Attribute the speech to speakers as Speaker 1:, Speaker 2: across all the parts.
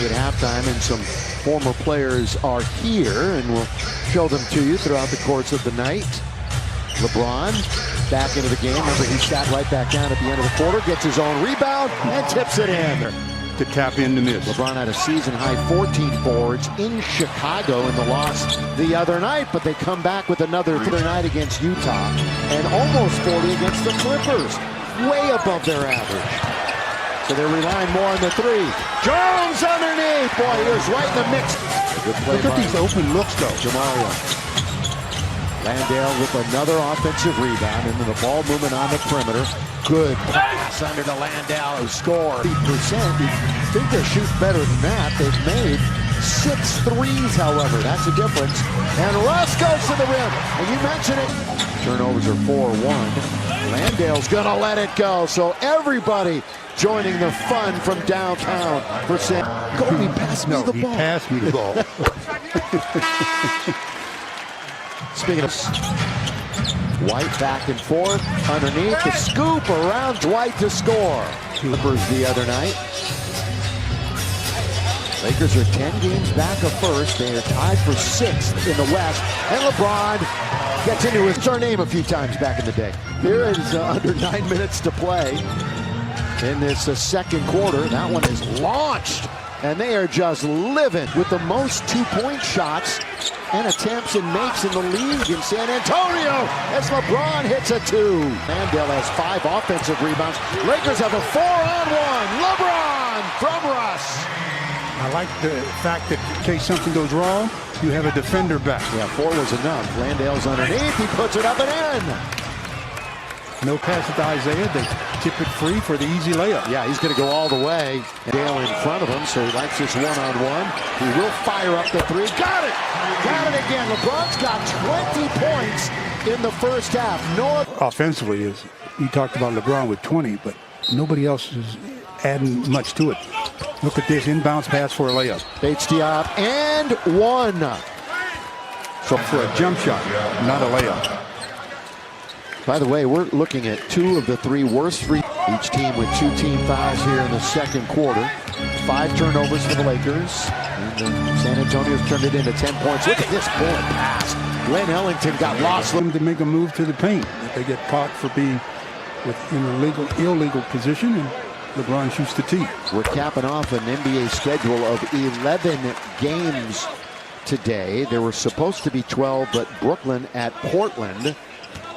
Speaker 1: at halftime, and some former players are here, and we'll show them to you throughout the course of the night. LeBron back into the game. Remember, he sat right back down at the end of the quarter, gets his own rebound, and tips it in.
Speaker 2: To tap in to miss.
Speaker 1: LeBron had a season-high 14 boards in Chicago in the loss the other night, but they come back with another night against Utah, and almost 40 against the Clippers. Way above their average. So they're relying more on the three. Jones underneath. Boy, he was right in the mix. Good play.
Speaker 2: Look at these open looks, though.
Speaker 1: Jamario. Landale with another offensive rebound, and then the ball movement on the perimeter. Good pass under to Landale, who scored 8%. You think they're shooting better than that. They've made 6 threes, however. That's the difference. And Russ goes to the rim. And you mentioned it. Turnovers are 4-1. Landale's going to let it go. So everybody joining the fun from downtown for Sam. Kobe, pass me the ball.
Speaker 2: He passed me the ball.
Speaker 1: Speaking of White back and forth underneath the scoop around Dwight to score. Clippers the other night. Lakers are 10 games back of first. They are tied for 6th in the West. And LeBron gets into his name a few times back in the day. Here is under 9 minutes to play in this second quarter. That one is launched. And they are just living with the most 2-point shots and attempts and makes in the league in San Antonio as LeBron hits a 2. Landale has 5 offensive rebounds. Lakers have a 4-on-1. LeBron from Russ.
Speaker 2: I like the fact that in case something goes wrong, you have a defender back.
Speaker 1: Yeah, 4 was enough. Landale's underneath. He puts it up and in.
Speaker 2: No pass to Isaiah. They tip it free for the easy layup.
Speaker 1: Yeah, he's going to go all the way. Dale in front of him, so he likes this one-on-one. He will fire up the 3. Got it! Got it again. LeBron's got 20 points in the first half. No.
Speaker 2: Offensively, you talked about LeBron with 20, but nobody else is adding much to it. Look at this inbounds pass for a layup.
Speaker 1: Bates Diop and 1.
Speaker 2: So for a jump shot, not a layup.
Speaker 1: By the way, we're looking at 2 of the 3 worst free. Each team with 2 team fouls here in the second quarter. 5 turnovers for the Lakers. And San Antonio's turned it into 10 points. Look at this bullet pass. Glenn Ellington got lost.
Speaker 2: To make a move to the paint. They get caught for being in an illegal position, and LeBron shoots the tee.
Speaker 1: We're capping off an NBA schedule of 11 games today. There were supposed to be 12, but Brooklyn at Portland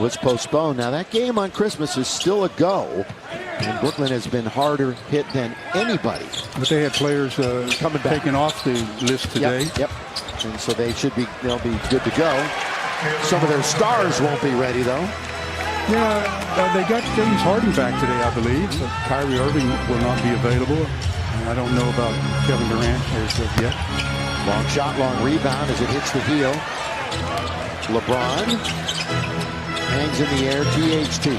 Speaker 1: was postponed. Now that game on Christmas is still a go, and Brooklyn has been harder hit than anybody.
Speaker 2: But they had players
Speaker 1: coming back,
Speaker 2: taken off the list today.
Speaker 1: Yep. And so they'll be good to go. Some of their stars won't be ready though.
Speaker 2: Yeah, they got James Harden back today, I believe. But Kyrie Irving will not be available. And I don't know about Kevin Durant as of yet.
Speaker 1: Long shot, long rebound as it hits the heel. LeBron hangs in the air, THT.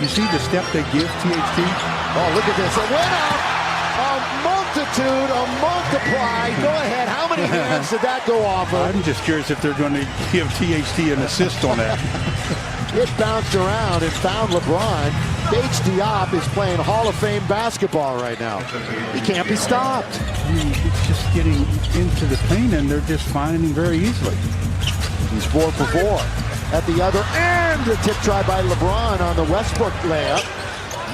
Speaker 2: You see the step they give THT?
Speaker 1: Oh, look at this. It went up. A multitude, a multiply. Go ahead. How many hands did that go off of?
Speaker 2: I'm just curious if they're going to give THT an assist on that.
Speaker 1: It bounced around and found LeBron. Bates Diop is playing Hall of Fame basketball right now. He can't be stopped.
Speaker 2: It's just getting into the paint, and they're just finding him very easily.
Speaker 1: He's 4 for 4. At the other end, a tip try by LeBron on the Westbrook layup.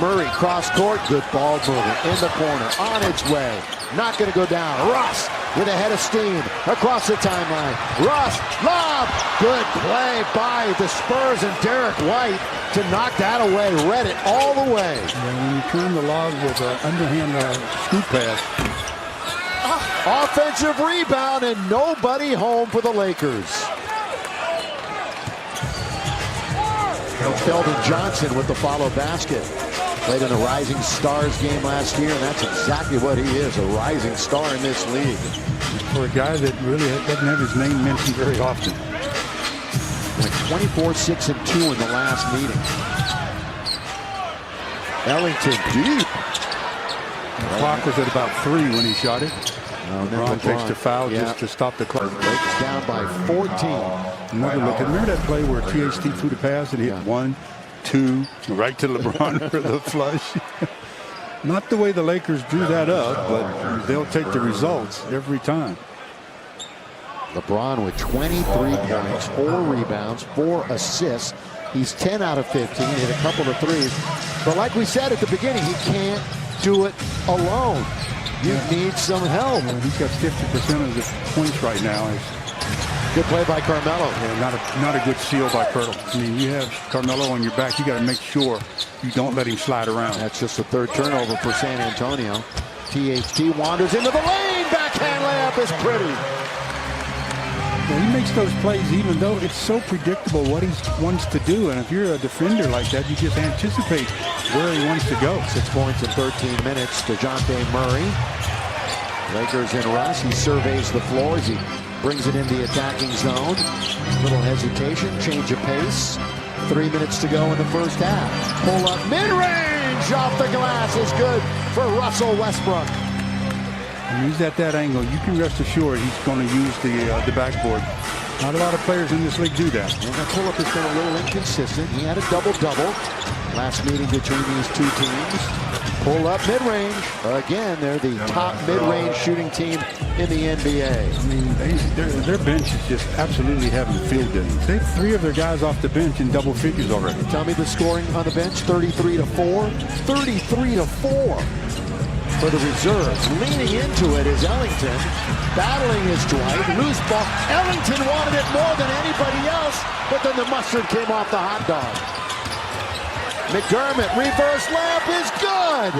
Speaker 1: Murray cross court, good ball movement in the corner, on its way. Not going to go down. Russ with a head of steam across the timeline. Russ, lob, good play by the Spurs and Derek White to knock that away. Read it all the way.
Speaker 2: Yeah, when you turn the lob with an underhand scoop pass.
Speaker 1: Offensive rebound and nobody home for the Lakers. Keldon Johnson with the follow basket. Played in the Rising Stars game last year, and that's exactly what he is, a rising star in this league.
Speaker 2: For a guy that really doesn't have his name mentioned very often.
Speaker 1: Went 24, 6, and 2 in the last meeting. Ellington deep.
Speaker 2: The clock was at about 3 when he shot it. LeBron takes the foul just to stop the clock.
Speaker 1: Breaks down by 14.
Speaker 2: Another look. Remember that play where THT threw the pass and hit 1, 2, right to LeBron for the flush? Not the way the Lakers drew that up, but they'll take the results every time.
Speaker 1: LeBron with 23 points, 4 rebounds, 4 assists. He's 10 out of 15, hit a couple of threes. But like we said at the beginning, he can't do it alone. You need some help.
Speaker 2: He's got 50% of the points right now.
Speaker 1: Good play by Carmelo.
Speaker 2: Yeah, not a good seal by Pirtle. I mean, you have Carmelo on your back. You got to make sure you don't let him slide around.
Speaker 1: That's just the 3rd turnover for San Antonio. THT wanders into the lane. Backhand layup is pretty.
Speaker 2: Yeah, he makes those plays even though it's so predictable what he wants to do. And if you're a defender like that, you just anticipate where he wants to go.
Speaker 1: 6 points in 13 minutes. DeJounte Murray. Lakers in rush. He surveys the floor as he brings it in the attacking zone. Little hesitation, change of pace. 3 minutes to go in the first half. Pull up mid-range off the glass is good for Russell Westbrook.
Speaker 2: When he's at that angle, you can rest assured he's going to use the backboard. Not a lot of players in this league do that.
Speaker 1: And that pull-up has been a little inconsistent. He had a double-double last meeting between these two teams. Pull-up mid-range. Again, they're the top mid-range shooting team in the NBA.
Speaker 2: I mean, their bench is just absolutely having field day. They have 3 of their guys off the bench in double figures already.
Speaker 1: Tell me the scoring on the bench, 33-4. 33-4 for the reserves. Leaning into it is Ellington. Battling is Dwight. Loose ball. Ellington wanted it more than anybody else, but then the mustard came off the hot dog. McDermott, reverse layup is good.